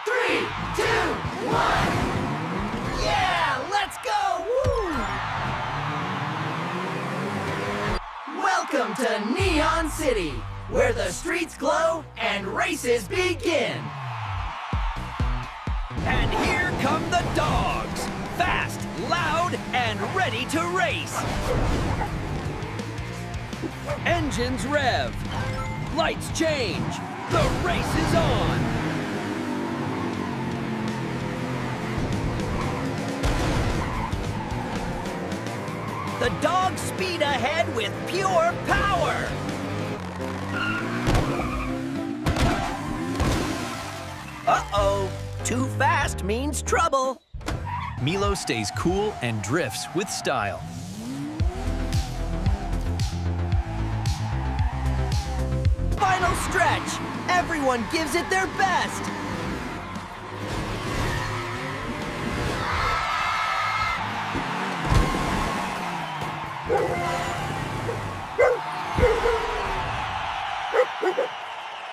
3, 2, 1. Yeah, let's go! Woo! Welcome to Neon City, where the streets glow and races begin. And here come the dogs. Fast, loud, and ready to race. Engines rev. Lights change. The race is on. The dogs speed ahead with pure power. Uh-oh. Too fast means trouble. Milo stays cool and drifts with style. Final stretch. Everyone gives it their best.